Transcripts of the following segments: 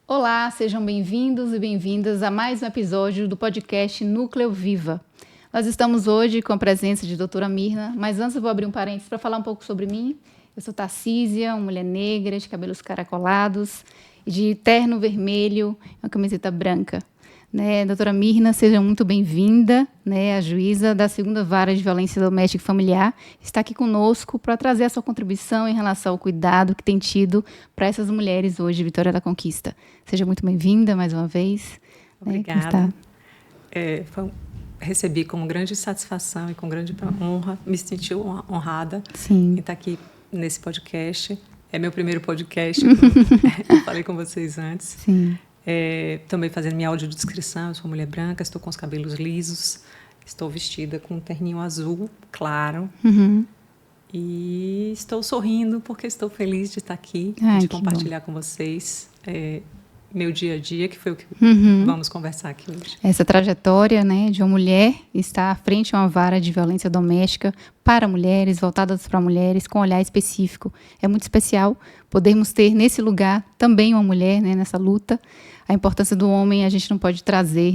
Olá, sejam bem-vindos e bem-vindas a mais um episódio do podcast Núcleo Viva. Nós estamos hoje com a presença de doutora Mirna, mas antes eu vou abrir um parênteses para falar um pouco sobre mim. Eu sou Tarcísia, uma mulher negra, de cabelos caracolados, de terno vermelho, uma camiseta branca. Doutora Mirna, seja muito bem-vinda, a juíza da 2ª Vara de Violência Doméstica e Familiar, está aqui conosco para trazer a sua contribuição em relação ao cuidado que tem tido para essas mulheres hoje de Vitória da Conquista. Seja muito bem-vinda mais uma vez. Obrigada. Recebi com grande satisfação e com grande honra, me senti honrada em estar aqui nesse podcast. É meu primeiro podcast, eu falei com vocês antes. Sim. Também fazendo minha audiodescrição, eu sou mulher branca, estou com os cabelos lisos, estou vestida com um terninho azul claro e estou sorrindo porque estou feliz de estar aqui, de compartilhar com vocês meu dia a dia, que foi o que vamos conversar aqui hoje. Essa trajetória, de uma mulher estar à frente de uma vara de violência doméstica para mulheres, voltadas para mulheres, com um olhar específico. É muito especial podermos ter nesse lugar também uma mulher, nessa luta. A importância do homem a gente não pode trazer,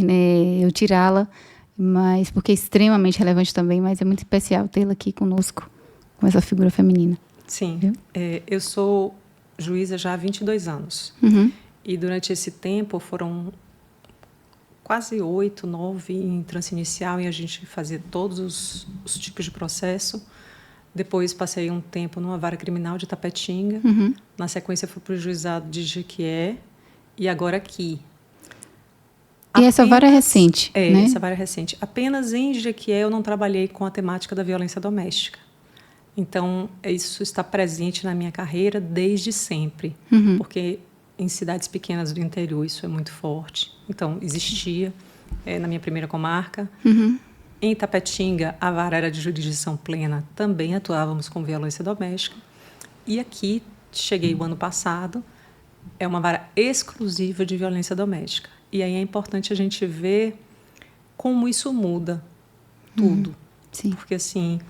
eu tirá-la, mas porque é extremamente relevante também, mas é muito especial tê-la aqui conosco, com essa figura feminina. Sim, eu sou juíza já há 22 anos. E durante esse tempo foram quase 8, 9 em trânsito inicial, e a gente fazia todos os tipos de processo. Depois passei um tempo numa vara criminal de Tapetinga. Na sequência fui para o juizado de Jequié e agora aqui. E essa vara é recente, né? Essa vara é recente. Apenas em Jequié eu não trabalhei com a temática da violência doméstica. Então, isso está presente na minha carreira desde sempre. Porque em cidades pequenas do interior isso é muito forte. Então, existia na minha primeira comarca. Em Tapetinga, a vara era de jurisdição plena, também atuávamos com violência doméstica. E aqui, cheguei o ano passado, é uma vara exclusiva de violência doméstica. E aí é importante a gente ver como isso muda tudo. Sim. Porque, assim,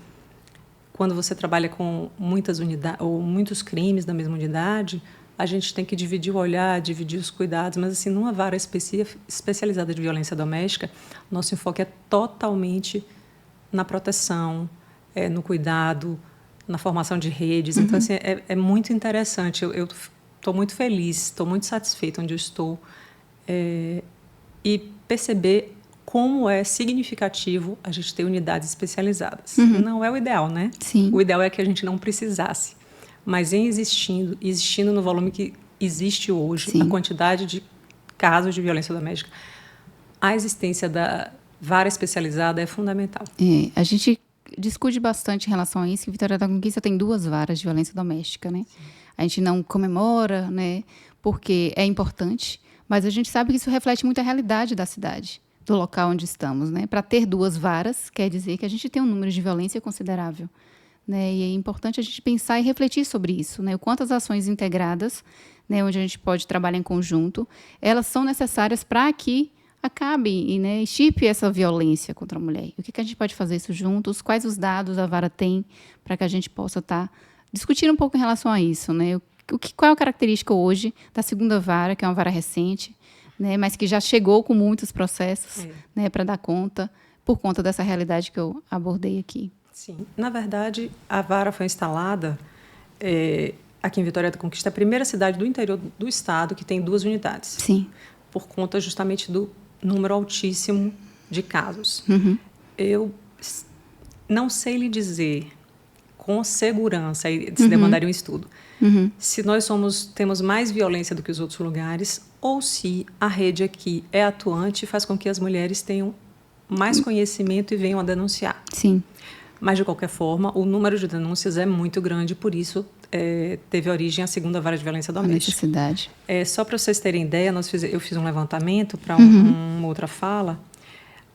quando você trabalha com muitas unidades, ou muitos crimes da mesma unidade, a gente tem que dividir o olhar, dividir os cuidados, mas assim, numa vara especializada de violência doméstica, nosso enfoque é totalmente na proteção, no cuidado, na formação de redes. Então, assim, é muito interessante. Eu estou muito feliz, estou muito satisfeita onde eu estou e perceber como é significativo a gente ter unidades especializadas. Não é o ideal, né? Sim. O ideal é que a gente não precisasse. Mas existindo no volume que existe hoje, a quantidade de casos de violência doméstica, a existência da vara especializada é fundamental. A gente discute bastante em relação a isso, que Vitória da Conquista tem 2 varas de violência doméstica, né? A gente não comemora, porque é importante, mas a gente sabe que isso reflete muito a realidade da cidade, do local onde estamos, Para ter 2 varas, quer dizer que a gente tem um número de violência considerável. E é importante a gente pensar e refletir sobre isso, o quanto as ações integradas, onde a gente pode trabalhar em conjunto, elas são necessárias para que acabe e estipe essa violência contra a mulher. O que a gente pode fazer isso juntos? Quais os dados a vara tem para que a gente possa estar discutindo um pouco em relação a isso, Qual é a característica hoje da 2ª vara, que é uma vara recente, mas que já chegou com muitos processos para dar conta, por conta dessa realidade que eu abordei aqui. Sim. Na verdade, a vara foi instalada aqui em Vitória da Conquista, a primeira cidade do interior do estado que tem 2 unidades. Sim. Por conta justamente do número altíssimo de casos. Eu não sei lhe dizer com segurança, aí se demandaria um estudo, se nós temos mais violência do que os outros lugares, ou se a rede aqui é atuante e faz com que as mulheres tenham mais conhecimento e venham a denunciar. Sim. Mas, de qualquer forma, o número de denúncias é muito grande, por isso teve origem a 2ª Vara de Violência Doméstica. A necessidade. Só para vocês terem ideia, eu fiz um levantamento para uma outra fala.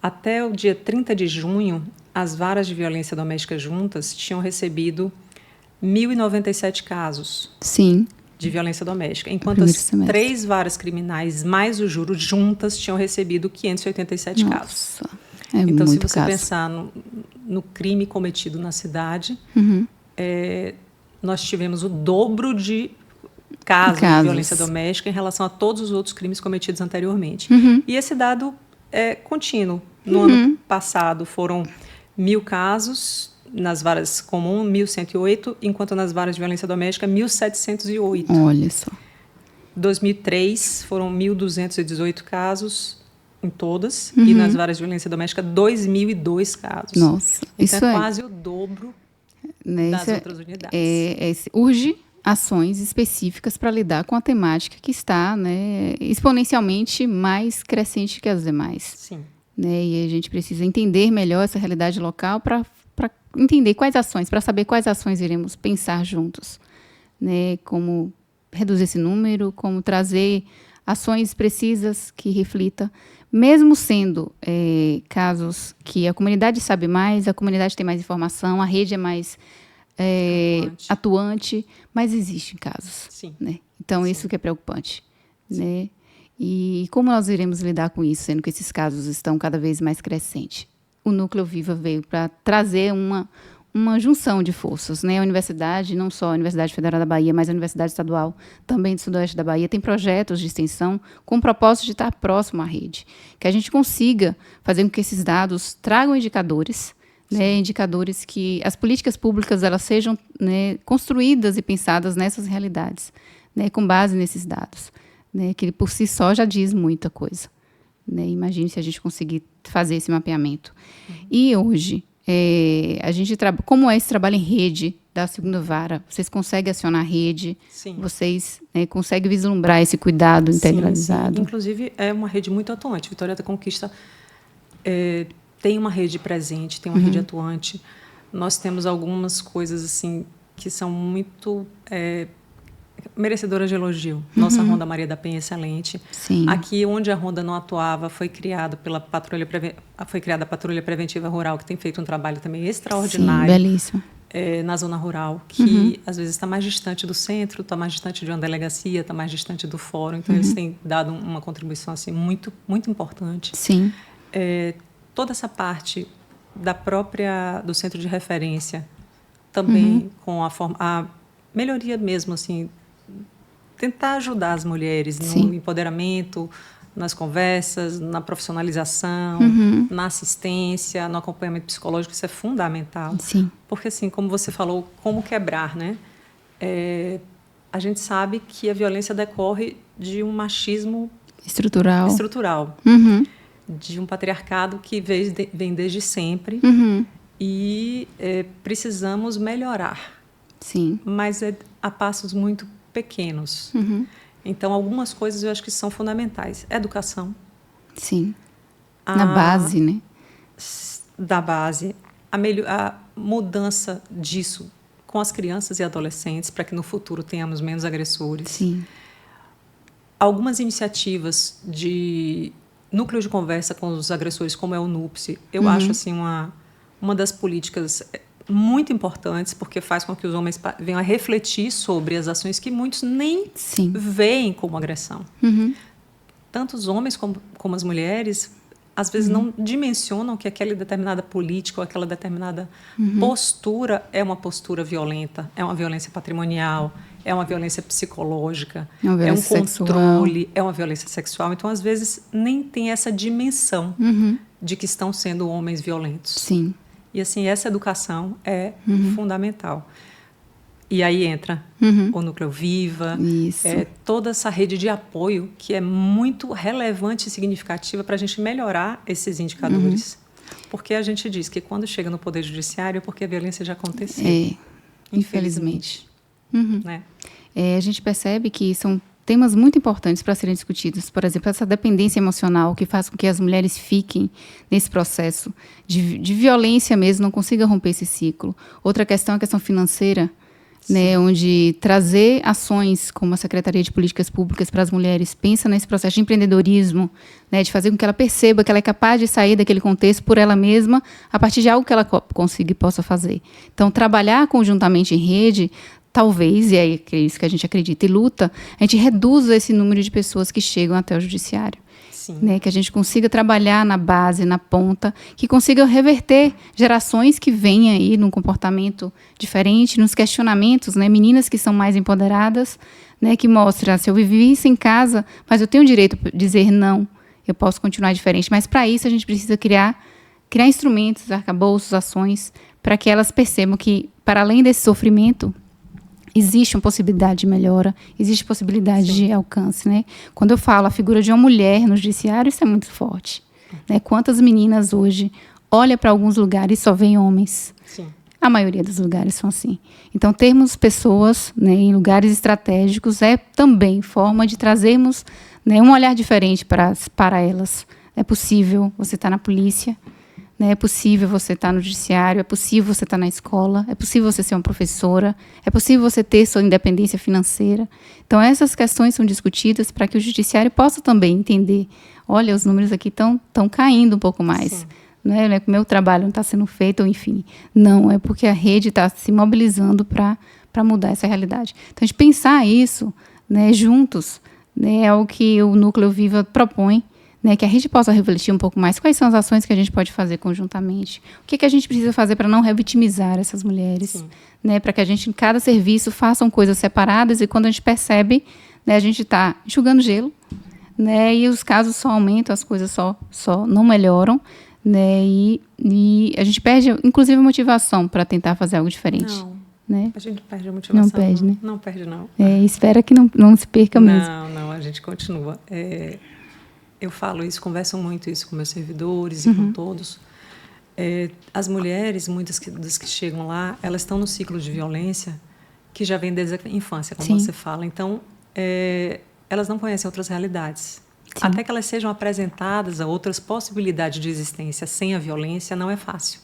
Até o dia 30 de junho, as varas de violência doméstica juntas tinham recebido 1.097 casos. Sim. De violência doméstica, enquanto as 3 varas criminais mais o júri juntas tinham recebido 587 casos. Então, se você pensar no crime cometido na cidade, nós tivemos o dobro de casos de violência doméstica em relação a todos os outros crimes cometidos anteriormente. E esse dado é contínuo. No ano passado foram 1.000 casos nas varas comuns, 1.108, enquanto nas varas de violência doméstica, 1.708. Olha só. 2003 foram 1.218 casos em todas, e nas varas de violência doméstica, 2.002 casos. Nossa, então isso é quase o dobro das outras unidades. Urge ações específicas para lidar com a temática que está, né, exponencialmente mais crescente que as demais. Sim. Né, e a gente precisa entender melhor essa realidade local para entender quais ações, para saber quais ações iremos pensar juntos. Né, como reduzir esse número, como trazer ações precisas que reflitam, mesmo sendo casos que a comunidade sabe mais, a comunidade tem mais informação, a rede é mais atuante, mas existem casos. Sim. Né? Então, sim, isso que é preocupante. Né? E como nós iremos lidar com isso, sendo que esses casos estão cada vez mais crescentes? O Núcleo Viva veio para trazer uma junção de forças, né? A universidade, não só a Universidade Federal da Bahia, mas a Universidade Estadual, também do Sudoeste da Bahia, tem projetos de extensão com o propósito de estar próximo à rede, que a gente consiga fazer com que esses dados tragam indicadores, né? Indicadores que as políticas públicas elas sejam, né, construídas e pensadas nessas realidades, né, com base nesses dados, né, que por si só já diz muita coisa. Né? Imagine se a gente conseguir fazer esse mapeamento. E hoje, a gente como é esse trabalho em rede da segunda vara? Vocês conseguem acionar a rede? Sim. Vocês conseguem vislumbrar esse cuidado integralizado? Sim. Inclusive, é uma rede muito atuante. Vitória da Conquista tem uma rede presente, tem uma rede atuante. Nós temos algumas coisas assim que são muito merecedoras de elogio. Nossa Ronda Maria da Penha é excelente. Sim. Aqui, onde a Ronda não atuava, foi criada a Patrulha Preventiva Rural, que tem feito um trabalho também extraordinário. Sim, belíssimo. Na zona rural, que às vezes está mais distante do centro, está mais distante de uma delegacia, está mais distante do fórum. Então, eles têm dado uma contribuição assim, muito, muito importante. Sim. Toda essa parte do centro de referência, também com a melhoria mesmo, assim, tentar ajudar as mulheres no empoderamento, nas conversas, na profissionalização, na assistência, no acompanhamento psicológico, isso é fundamental. Sim. Porque, assim, como você falou, como quebrar, né? A gente sabe que a violência decorre de um machismo estrutural, de um patriarcado que vem desde sempre e precisamos melhorar. Sim. Mas a passos muito pequenos. Então, algumas coisas eu acho que são fundamentais. Educação. Sim. Na base, né? Da base. A mudança disso com as crianças e adolescentes, para que no futuro tenhamos menos agressores. Sim. Algumas iniciativas de núcleo de conversa com os agressores, como é o NUPSE, eu acho assim, uma das políticas muito importantes, porque faz com que os homens venham a refletir sobre as ações que muitos nem veem como agressão. Tanto os homens como as mulheres, às vezes, não dimensionam que aquela determinada política ou aquela determinada postura é uma postura violenta, é uma violência patrimonial, é uma violência psicológica, é um controle, é uma violência sexual. Então, às vezes, nem tem essa dimensão de que estão sendo homens violentos. Sim. E, assim, essa educação é fundamental. E aí entra o Núcleo Viva, toda essa rede de apoio que é muito relevante e significativa para a gente melhorar esses indicadores. Porque a gente diz que quando chega no Poder Judiciário é porque a violência já aconteceu. Infelizmente. Né? A gente percebe que são temas muito importantes para serem discutidos. Por exemplo, essa dependência emocional que faz com que as mulheres fiquem nesse processo de violência mesmo, não consigam romper esse ciclo. Outra questão é a questão financeira, né, onde trazer ações como a Secretaria de Políticas Públicas para as mulheres pensa nesse processo de empreendedorismo, né, de fazer com que ela perceba que ela é capaz de sair daquele contexto por ela mesma a partir de algo que ela consiga e possa fazer. Então, trabalhar conjuntamente em rede, talvez, e é isso que a gente acredita e luta, a gente reduza esse número de pessoas que chegam até o judiciário. Né, que a gente consiga trabalhar na base, na ponta, que consiga reverter gerações que vêm aí num comportamento diferente, nos questionamentos, né, meninas que são mais empoderadas, né, que mostra, se eu vivi isso em casa, mas eu tenho o direito de dizer não, eu posso continuar diferente. Mas para isso a gente precisa criar instrumentos, arcabouços, ações, para que elas percebam que, para além desse sofrimento, existe uma possibilidade de melhora, existe possibilidade de alcance, né? Quando eu falo a figura de uma mulher no judiciário, isso é muito forte, né? Quantas meninas hoje olham para alguns lugares e só veem homens? Sim. A maioria dos lugares são assim. Então, termos pessoas, né, em lugares estratégicos é também forma de trazermos, né, um olhar diferente para elas. É possível você estar na polícia, né, é possível você estar no judiciário, é possível você estar na escola, é possível você ser uma professora, é possível você ter sua independência financeira. Então, essas questões são discutidas para que o judiciário possa também entender, olha, os números aqui estão caindo um pouco mais. Sim. Não é que o meu trabalho não está sendo feito, ou enfim. Não, é porque a rede está se mobilizando para mudar essa realidade. Então, a gente pensar isso, né, juntos, né, é o que o Núcleo Viva propõe, né, que a gente possa refletir um pouco mais quais são as ações que a gente pode fazer conjuntamente. O que a gente precisa fazer para não revitimizar essas mulheres, né, para que a gente, em cada serviço, façam coisas separadas e quando a gente percebe, né, a gente está enxugando gelo, né, e os casos só aumentam, as coisas só não melhoram, né, e a gente perde, inclusive, a motivação para tentar fazer algo diferente. Não, né? A gente perde a motivação. Não perde, né? Não perde, não. Espera que não se perca mesmo. Não, a gente continua. Eu falo isso, converso muito isso com meus servidores e com todos. As mulheres, muitas das que chegam lá, elas estão no ciclo de violência que já vem desde a infância, como você fala. Então, elas não conhecem outras realidades. Sim. Até que elas sejam apresentadas a outras possibilidades de existência sem a violência, não é fácil.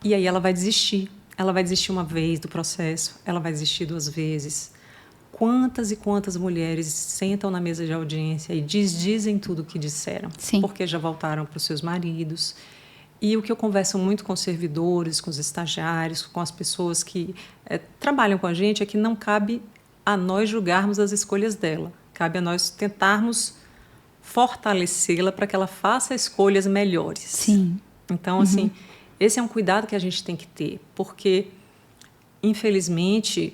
E aí ela vai desistir. Ela vai desistir uma vez do processo, ela vai desistir 2 vezes. Quantas e quantas mulheres sentam na mesa de audiência e dizem tudo o que disseram, porque já voltaram para os seus maridos. E o que eu converso muito com os servidores, com os estagiários, com as pessoas que trabalham com a gente, é que não cabe a nós julgarmos as escolhas dela. Cabe a nós tentarmos fortalecê-la para que ela faça escolhas melhores. Sim. Então, assim, esse é um cuidado que a gente tem que ter, porque, infelizmente,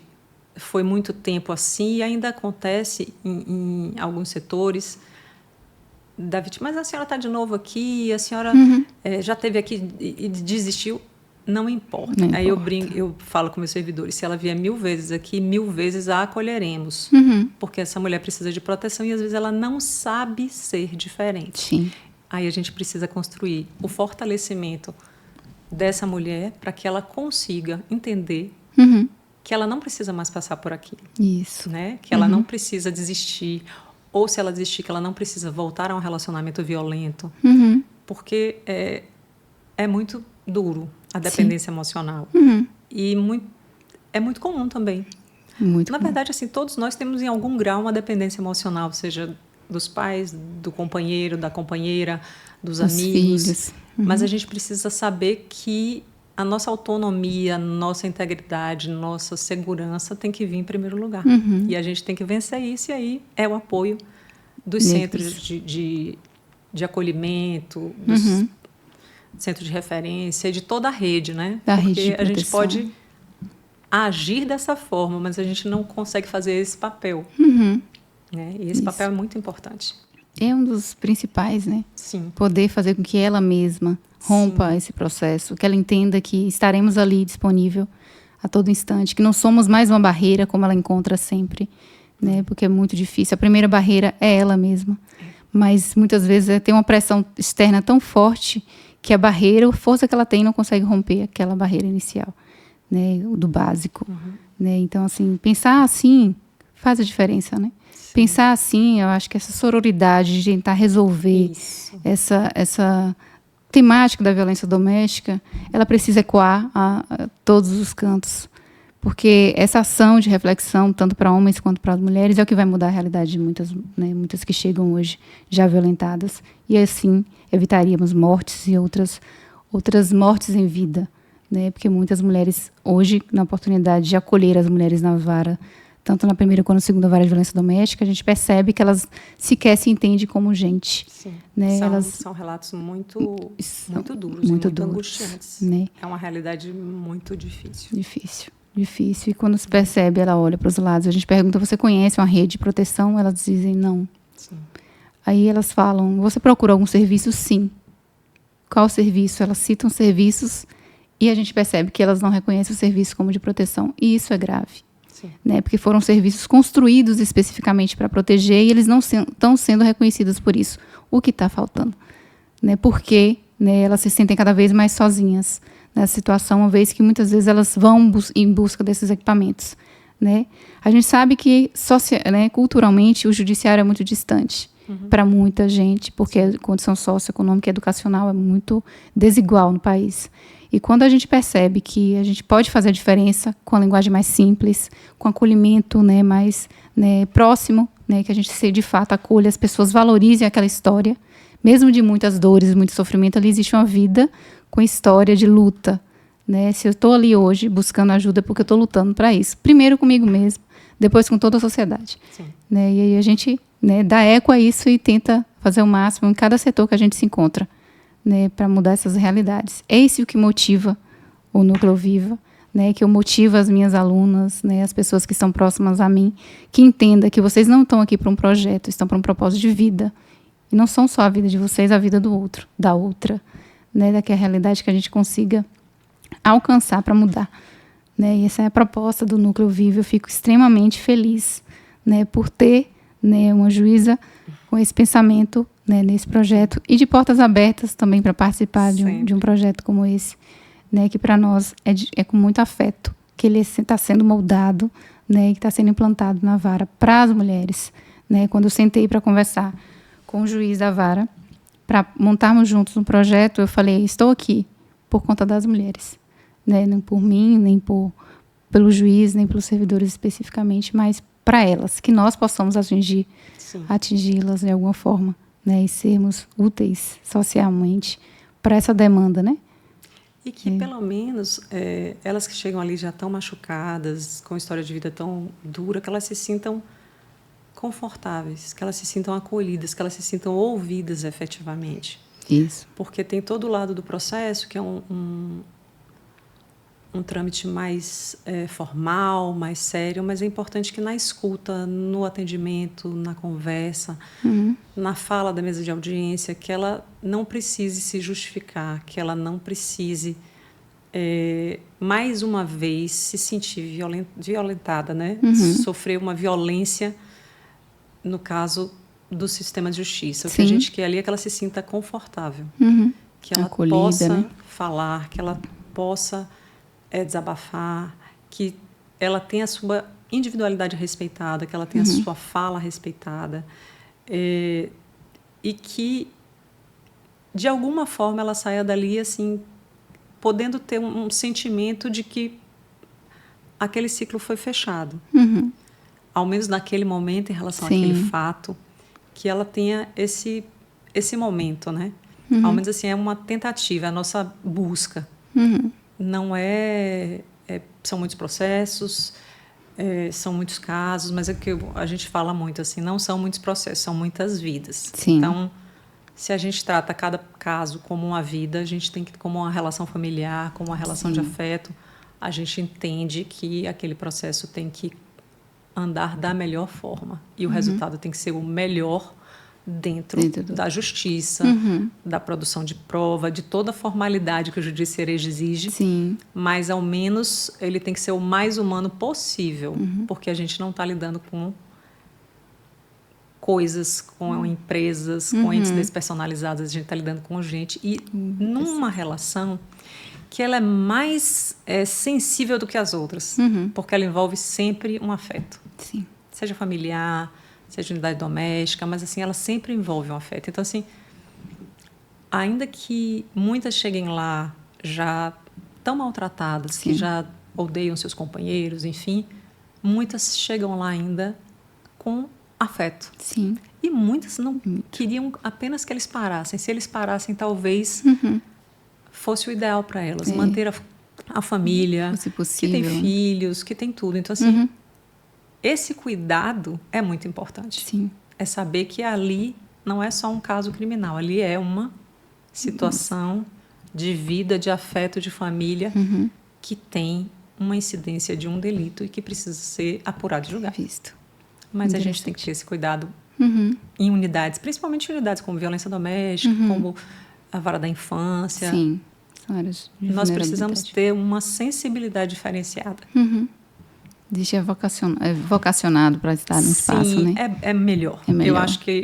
foi muito tempo assim e ainda acontece em alguns setores da vítima. Mas a senhora está de novo aqui, a senhora já esteve aqui e desistiu. Não importa. Aí eu falo com meus servidores, se ela vier 1000 vezes aqui, 1000 vezes a acolheremos. Porque essa mulher precisa de proteção e às vezes ela não sabe ser diferente. Sim. Aí a gente precisa construir o fortalecimento dessa mulher para que ela consiga entender que ela não precisa mais passar por aquilo. Isso. Né? Que ela não precisa desistir, ou se ela desistir, que ela não precisa voltar a um relacionamento violento. Porque é muito duro a dependência emocional. E é muito comum também. Muito Na comum. verdade, assim, todos nós temos em algum grau uma dependência emocional, seja dos pais, do companheiro, da companheira, dos amigos. Filhos. Mas a gente precisa saber que a nossa autonomia, nossa integridade, nossa segurança tem que vir em primeiro lugar. E a gente tem que vencer isso, e aí é o apoio dos centros de acolhimento, dos centros de referência e de toda a rede, né? Da Porque rede de a gente proteção. pode agir dessa forma, mas a gente não consegue fazer esse papel. Né? E esse papel é muito importante. É um dos principais, né? Sim. Poder fazer com que ela mesma rompa esse processo, que ela entenda que estaremos ali disponível a todo instante, que não somos mais uma barreira como ela encontra sempre, né? Porque é muito difícil. A primeira barreira é ela mesma, mas muitas vezes tem uma pressão externa tão forte que a barreira, a força que ela tem, não consegue romper aquela barreira inicial, né? Do básico, né? Então, assim, pensar assim faz a diferença, né? Sim. Pensar assim, eu acho que essa sororidade de tentar resolver essa temática da violência doméstica, ela precisa ecoar a todos os cantos, porque essa ação de reflexão, tanto para homens quanto para mulheres, é o que vai mudar a realidade de muitas, né, muitas que chegam hoje já violentadas, e assim evitaríamos mortes e outras mortes em vida, né, porque muitas mulheres hoje, na oportunidade de acolher as mulheres na vara, tanto na primeira quanto na segunda vara de violência doméstica, a gente percebe que elas sequer se entendem como gente. Sim. Né? São relatos muito duros, muito duros, angustiantes. Né? É uma realidade muito difícil. difícil. E quando se percebe, ela olha para os lados. A gente pergunta, você conhece uma rede de proteção? Elas dizem não. Sim. Aí elas falam, você procura algum serviço? Sim. Qual serviço? Elas citam serviços e a gente percebe que elas não reconhecem o serviço como de proteção. E isso é grave. Né? Porque foram serviços construídos especificamente para proteger e eles não estão sendo reconhecidos por isso. O que está faltando? Né? Porque, né, elas se sentem cada vez mais sozinhas nessa situação, uma vez que muitas vezes elas vão em busca desses equipamentos. Né? A gente sabe que culturalmente o judiciário é muito distante para muita gente, porque a condição socioeconômica e educacional é muito desigual no país. E quando a gente percebe que a gente pode fazer a diferença com a linguagem mais simples, com acolhimento, né, mais, né, próximo, né, que a gente de fato acolha, as pessoas valorizem aquela história, mesmo de muitas dores, muito sofrimento, ali existe uma vida com história de luta. Né? Se eu estou ali hoje buscando ajuda é porque eu estou lutando para isso. Primeiro comigo mesmo, depois com toda a sociedade. Né? E aí a gente, né, dá eco a isso e tenta fazer o máximo em cada setor que a gente se encontra. Né, para mudar essas realidades. É isso que motiva o Núcleo Viva, né, que eu motivo as minhas alunas, né, as pessoas que estão próximas a mim, que entendam que vocês não estão aqui para um projeto, estão para um propósito de vida. E não são só a vida de vocês, a vida do outro, da outra. Né, daquela realidade que a gente consiga alcançar para mudar. Né, e essa é a proposta do Núcleo Viva. Eu fico extremamente feliz, né, por ter, né, uma juíza com esse pensamento, né, nesse projeto, e de portas abertas também para participar de um projeto como esse, né, que para nós é com muito afeto, que ele está sendo moldado, né, que está sendo implantado na vara para as mulheres. Né. Quando eu sentei para conversar com o juiz da vara, para montarmos juntos um projeto, eu falei, estou aqui por conta das mulheres. Né, não por mim, nem pelo juiz, nem pelos servidores especificamente, mas para elas, que nós possamos atingi-las de alguma forma. Né, e sermos úteis socialmente para essa demanda, né? E que, pelo menos, elas que chegam ali já tão machucadas, com história de vida tão dura, que elas se sintam confortáveis, que elas se sintam acolhidas, que elas se sintam ouvidas efetivamente. Isso. Porque tem todo o lado do processo, que é um trâmite mais formal, mais sério, mas é importante que na escuta, no atendimento, na conversa, na fala da mesa de audiência, que ela não precise se justificar, que ela não precise, mais uma vez, se sentir violentada, né? Sofrer uma violência, no caso do sistema de justiça. O que a gente quer ali é que ela se sinta confortável, que ela acolhida, possa, né, falar, que ela possa desabafar, que ela tenha a sua individualidade respeitada, que ela tenha a sua fala respeitada, e que, de alguma forma, ela saia dali assim, podendo ter um sentimento de que aquele ciclo foi fechado. Ao menos naquele momento, em relação àquele fato, que ela tenha esse momento, né? Ao menos assim, é uma tentativa, é a nossa busca. Não são muitos processos, são muitos casos, mas é que a gente fala muito assim, não são muitos processos, são muitas vidas. Sim. Então, se a gente trata cada caso como uma vida, a gente tem que, como uma relação familiar, como uma relação de afeto, a gente entende que aquele processo tem que andar da melhor forma e o resultado tem que ser o melhor dentro da justiça, da produção de prova, de toda a formalidade que o judiciário exige. Sim. Mas, ao menos, ele tem que ser o mais humano possível, porque a gente não está lidando com coisas, com empresas, com entes despersonalizados, a gente está lidando com gente. E numa relação que ela é mais sensível do que as outras, porque ela envolve sempre um afeto. Sim. Seja familiar, seja unidade doméstica, mas assim, ela sempre envolve um afeto. Então, assim, ainda que muitas cheguem lá já tão maltratadas, que já odeiam seus companheiros, enfim, muitas chegam lá ainda com afeto. Sim. E muitas não queriam apenas que eles parassem. Se eles parassem, talvez fosse o ideal para elas. Manter a família, que tem filhos, que tem tudo. Então, assim, esse cuidado é muito importante. Sim. É saber que ali não é só um caso criminal, ali é uma situação de vida, de afeto, de família, que tem uma incidência de um delito e que precisa ser apurado e julgado. Visto. Mas a gente tem que ter esse cuidado em unidades, principalmente em unidades como violência doméstica, como a vara da infância. Sim. Áreas de Nós precisamos ter uma sensibilidade diferenciada. Existe vocacionado para estar no espaço, né? É melhor. Eu acho que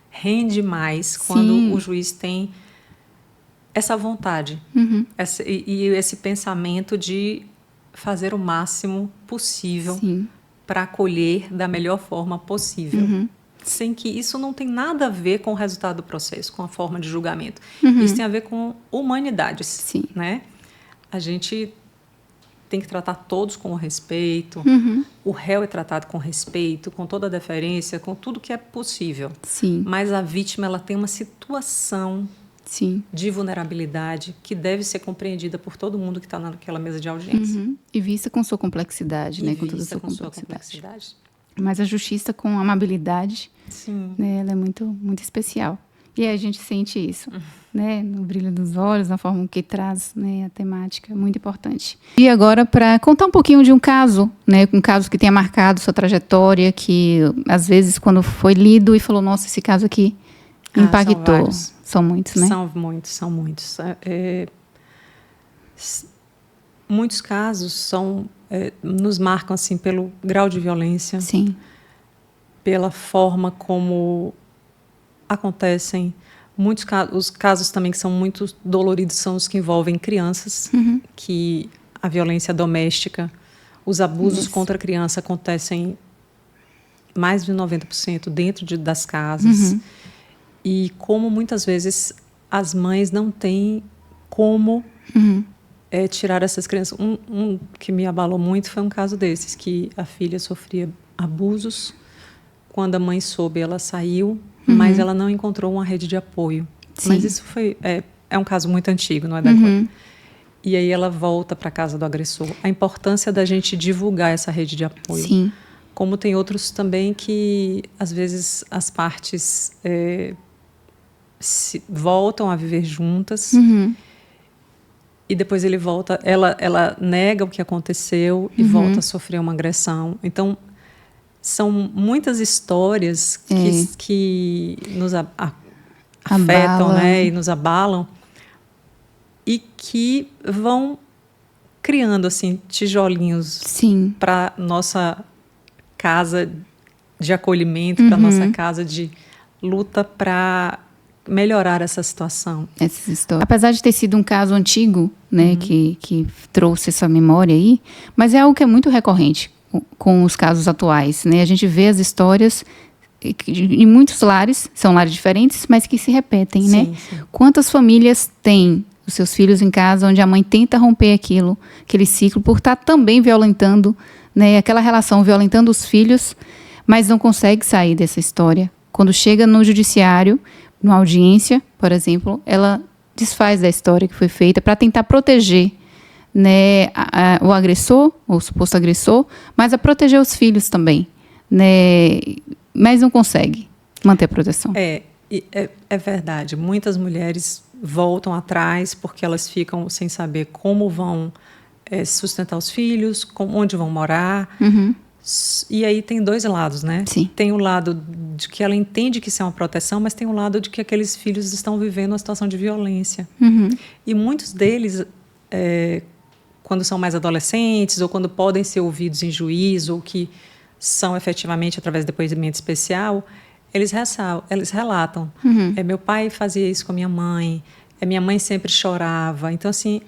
rende mais quando o juiz tem essa vontade e esse pensamento de fazer o máximo possível para acolher da melhor forma possível. Sem que isso não tem nada a ver com o resultado do processo, com a forma de julgamento. Isso tem a ver com humanidades. Sim. Né? A gente tem que tratar todos com respeito. O réu é tratado com respeito, com toda a deferência, com tudo que é possível. Sim. Mas a vítima ela tem uma situação de vulnerabilidade que deve ser compreendida por todo mundo que está naquela mesa de audiência. E vista com sua complexidade, né? Com toda a sua complexidade. Mas a justiça com amabilidade, né? Ela é muito, muito especial. E aí a gente sente isso, né? No brilho dos olhos, na forma que traz, né, a temática, muito importante. E agora, para contar um pouquinho de um caso, né? Um caso que tenha marcado sua trajetória, que às vezes quando foi lido e falou, nossa, esse caso aqui impactou. São muitos, né? São muitos. Muitos casos nos marcam assim, pelo grau de violência, pela forma como acontecem. Os casos também que são muito doloridos são os que envolvem crianças, que a violência doméstica, os abusos contra a criança acontecem mais de 90% dentro das casas. E como muitas vezes as mães não têm como tirar essas crianças. Um que me abalou muito foi um caso desses, que a filha sofria abusos. Quando a mãe soube, ela saiu, mas ela não encontrou uma rede de apoio. Mas isso é um caso muito antigo, não é da agora. E aí ela volta para a casa do agressor. A importância da gente divulgar essa rede de apoio. Como tem outros também que, às vezes, as partes voltam a viver juntas e depois ele volta, ela nega o que aconteceu e volta a sofrer uma agressão. Então, são muitas histórias que nos afetam, né, e nos abalam e que vão criando assim, tijolinhos para nossa casa de acolhimento, para nossa casa de luta para melhorar essa situação. Apesar de ter sido um caso antigo, né, que trouxe essa memória aí, mas é algo que é muito recorrente com os casos atuais, né? A gente vê as histórias em muitos lares, são lares diferentes, mas que se repetem, né? Quantas famílias têm os seus filhos em casa onde a mãe tenta romper aquele ciclo por estar também violentando, né, aquela relação, violentando os filhos, mas não consegue sair dessa história. Quando chega no judiciário, numa audiência, por exemplo, ela desfaz da história que foi feita para tentar proteger, né, o agressor, o suposto agressor, mas a proteger os filhos também, né, mas não consegue manter a proteção. É verdade. Muitas mulheres voltam atrás porque elas ficam sem saber como vão sustentar os filhos, onde vão morar. E aí tem dois lados, né? Tem o lado de que ela entende que isso é uma proteção, mas tem o lado de que aqueles filhos estão vivendo uma situação de violência. E muitos deles, quando são mais adolescentes, ou quando podem ser ouvidos em juízo, ou que são efetivamente através de depoimento especial, eles relatam. Meu pai fazia isso com a minha mãe mãe sempre chorava. Então, assim,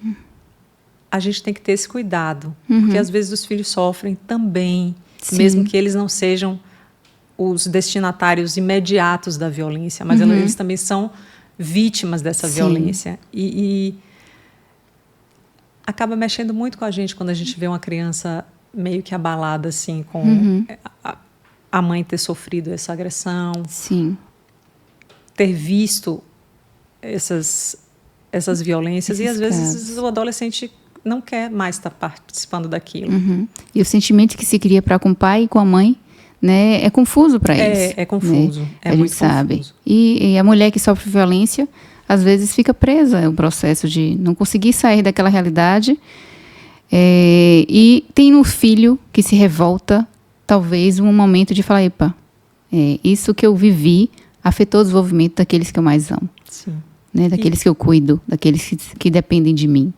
a gente tem que ter esse cuidado, porque às vezes os filhos sofrem também, mesmo que eles não sejam os destinatários imediatos da violência, mas eles também são vítimas dessa violência. E acaba mexendo muito com a gente quando a gente vê uma criança meio que abalada, assim, com a mãe ter sofrido essa agressão, ter visto essas violências, e às vezes o adolescente não quer mais estar participando daquilo. E o sentimento que se cria para com o pai e com a mãe, né, é confuso para eles. É confuso, né? É a muito gente sabe. Confuso. E a mulher que sofre violência, às vezes fica presa no processo de não conseguir sair daquela realidade, E tem no filho que se revolta, talvez, um momento de falar, epa, isso que eu vivi afetou o desenvolvimento daqueles que eu mais amo. Sim. Né? Daqueles que eu cuido, daqueles que dependem de mim.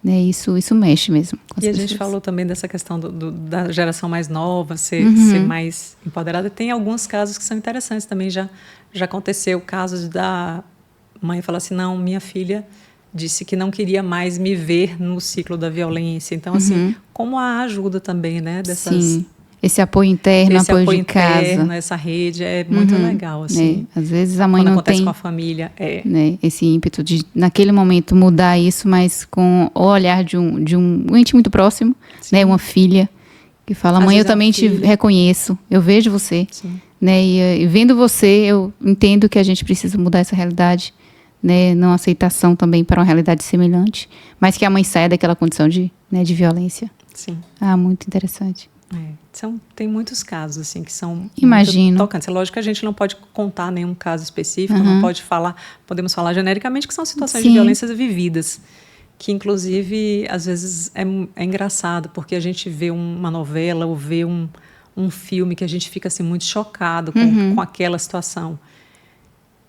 Né? Isso mexe mesmo com as pessoas. A gente falou também dessa questão da geração mais nova, ser mais empoderada. Tem alguns casos que são interessantes também. Já aconteceu casos da mãe falar assim, não, minha filha disse que não queria mais me ver no ciclo da violência. Então, assim, como a ajuda também, né? Sim. Esse apoio interno, apoio de casa. Essa rede é muito legal, assim. Às vezes a mãe quando não acontece tem com a família, né, esse ímpeto de, naquele momento, mudar isso, mas com o olhar de um ente muito próximo, né, uma filha, que fala, mãe, eu também te reconheço, eu vejo você. Né, e vendo você, eu entendo que a gente precisa mudar essa realidade, né, não aceitação também para uma realidade semelhante, mas que a mãe saia daquela condição de violência. Sim. Muito interessante. Tem muitos casos assim que são muito tocantes. É lógico que a gente não pode contar nenhum caso específico, não pode podemos falar genericamente que são situações de violências vividas, que inclusive às vezes é engraçado porque a gente vê uma novela ou vê um filme que a gente fica assim muito chocado com aquela situação.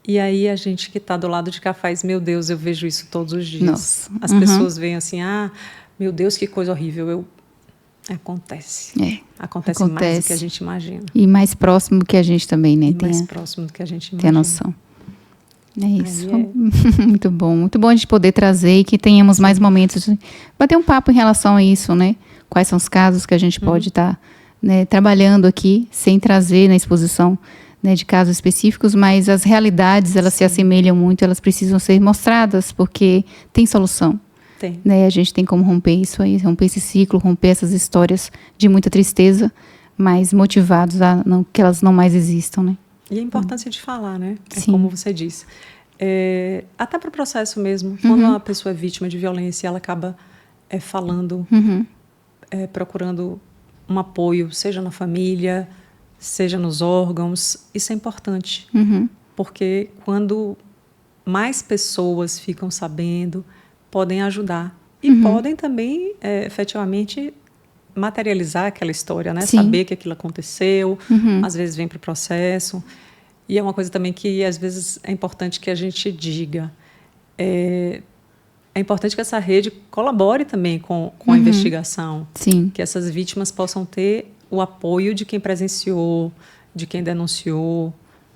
E aí a gente que está do lado de cá faz, meu Deus, eu vejo isso todos os dias. Nossa. As pessoas veem assim, meu Deus, que coisa horrível. Acontece. Acontece mais do que a gente imagina. E mais próximo do que a gente também, né? Mais próximo do que a gente imagina. Tem a noção. É isso. Muito bom. Muito bom a gente poder trazer e que tenhamos mais momentos de bater um papo em relação a isso, né? Quais são os casos que a gente pode estar trabalhando aqui, sem trazer na exposição, né, de casos específicos, mas as realidades, elas se assemelham muito, elas precisam ser mostradas, porque tem solução. Tem. Né? A gente tem como romper isso aí, romper esse ciclo, romper essas histórias de muita tristeza, mas motivados a que elas não mais existam, né? E a importância de falar, né? Sim. Como você disse. Até para o processo mesmo. Quando uma pessoa é vítima de violência, ela acaba falando, procurando um apoio, seja na família, seja nos órgãos. Isso é importante. Porque quando mais pessoas ficam sabendo, podem ajudar. E podem também, efetivamente, materializar aquela história, né? Saber que aquilo aconteceu, às vezes vem para o processo. E é uma coisa também que, às vezes, é importante que a gente diga. É importante que essa rede colabore também com a investigação. Sim. Que essas vítimas possam ter o apoio de quem presenciou, de quem denunciou,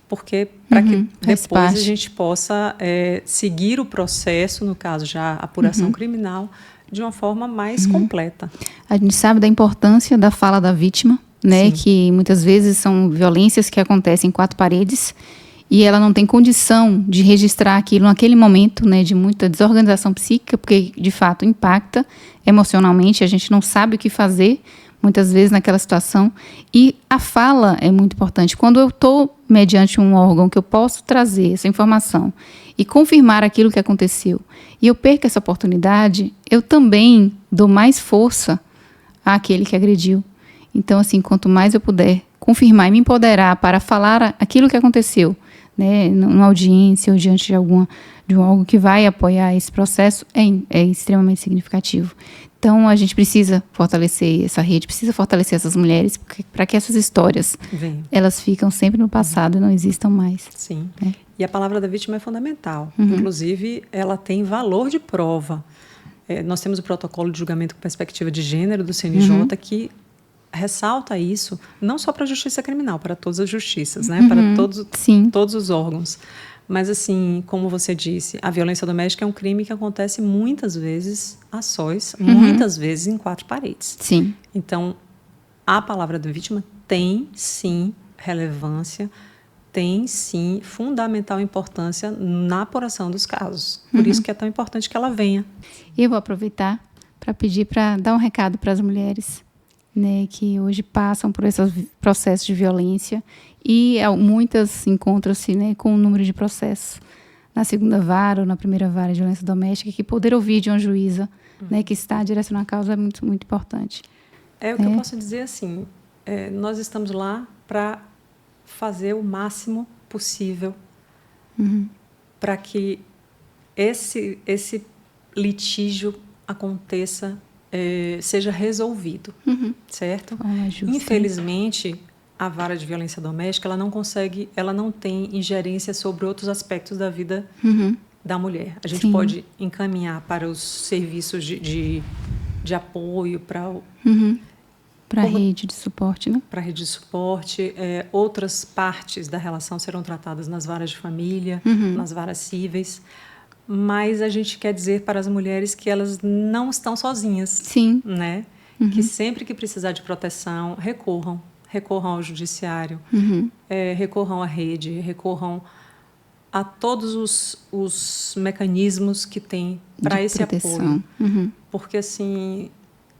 porque para que depois a gente possa seguir o processo, no caso já a apuração criminal, de uma forma mais completa. A gente sabe da importância da fala da vítima, né? Que muitas vezes são violências que acontecem em 4 paredes e ela não tem condição de registrar aquilo naquele momento, né? De muita desorganização psíquica, porque de fato impacta emocionalmente, a gente não sabe o que fazer muitas vezes naquela situação, e a fala é muito importante. Quando eu estou mediante um órgão que eu posso trazer essa informação e confirmar aquilo que aconteceu, e eu perco essa oportunidade, eu também dou mais força àquele que agrediu. Então, assim, quanto mais eu puder confirmar e me empoderar para falar aquilo que aconteceu, né, numa audiência ou diante de algo que vai apoiar esse processo, é extremamente significativo. Então, a gente precisa fortalecer essa rede, precisa fortalecer essas mulheres, para que essas histórias, elas ficam sempre no passado e não existam mais. Sim. E a palavra da vítima é fundamental. Inclusive, ela tem valor de prova. Nós temos o protocolo de julgamento com perspectiva de gênero do CNJ, que ressalta isso, não só para a justiça criminal, para todas as justiças, né? Para todos os órgãos. Mas, assim, como você disse, a violência doméstica é um crime que acontece muitas vezes a sós, muitas vezes em 4 paredes. Sim. Então, a palavra da vítima tem, sim, relevância, tem, sim, fundamental importância na apuração dos casos. Por isso que é tão importante que ela venha. E eu vou aproveitar para pedir para dar um recado para as mulheres, né, que hoje passam por esses processos de violência, e muitas encontram-se, né, com um número de processos na 2ª vara ou na 1ª vara de violência doméstica, que poder ouvir de uma juíza, né, que está direcionando a causa é muito, muito importante. O que eu posso dizer assim, nós estamos lá para fazer o máximo possível para que esse litígio aconteça seja resolvido, certo? Infelizmente, a vara de violência doméstica ela não tem ingerência sobre outros aspectos da vida da mulher. A gente pode encaminhar para os serviços de apoio, para a rede de suporte, né? Para a rede de suporte. Outras partes da relação serão tratadas nas varas de família, nas varas cíveis. Mas a gente quer dizer para as mulheres que elas não estão sozinhas. Sim. Né? Que sempre que precisar de proteção, recorram ao judiciário, recorram à rede, recorram a todos os mecanismos que tem para esse apoio. Porque, assim,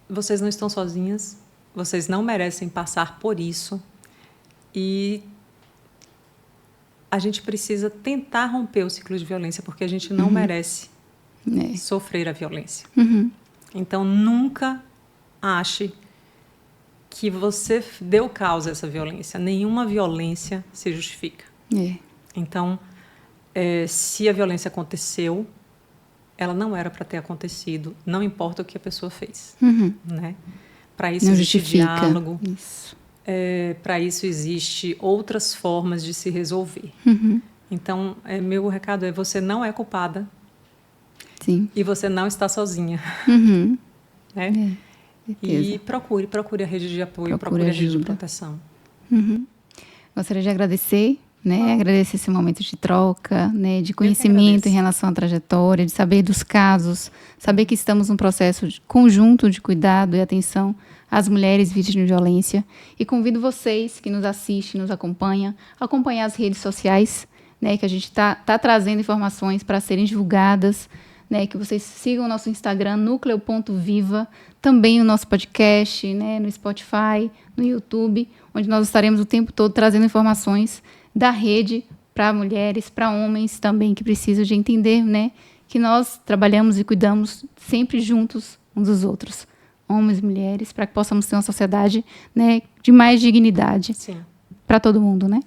vocês não estão sozinhas, vocês não merecem passar por isso e a gente precisa tentar romper o ciclo de violência, porque a gente não merece sofrer a violência. Então, nunca ache que você deu causa a essa violência. Nenhuma violência se justifica. Então, se a violência aconteceu, ela não era para ter acontecido, não importa o que a pessoa fez. Né? Para isso existe diálogo. Para isso existe outras formas de se resolver. Então, meu recado é: você não é culpada. Sim. E você não está sozinha. Né? E procure a rede de apoio, procure a rede de proteção. Gostaria de agradecer, né? Agradecer esse momento de troca, né? De conhecimento em relação à trajetória, de saber dos casos, saber que estamos num processo conjunto de cuidado e atenção às mulheres vítimas de violência. E convido vocês que nos assistem, nos acompanham, a acompanhar as redes sociais, né? Que a gente tá trazendo informações para serem divulgadas, né, que vocês sigam o nosso Instagram, núcleo.viva, também o nosso podcast, né, no Spotify, no YouTube, onde nós estaremos o tempo todo trazendo informações da rede para mulheres, para homens também, que precisam de entender, né, que nós trabalhamos e cuidamos sempre juntos uns dos outros, homens e mulheres, para que possamos ter uma sociedade, né, de mais dignidade para todo mundo, né?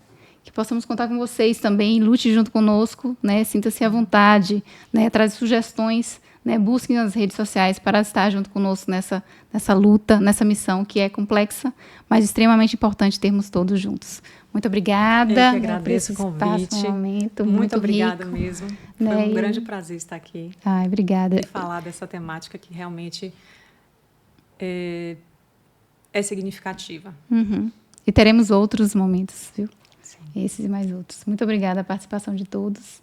Que possamos contar com vocês também, lute junto conosco, né? Sinta-se à vontade, né? Traz sugestões, né? Busquem nas redes sociais para estar junto conosco nessa luta, nessa missão que é complexa, mas extremamente importante termos todos juntos. Muito obrigada. Eu que agradeço o convite. Muito obrigada rico, mesmo. né? Foi um grande prazer estar aqui. Obrigada. E falar dessa temática que realmente é significativa. E teremos outros momentos, viu? Esses e mais outros. Muito obrigada a participação de todos.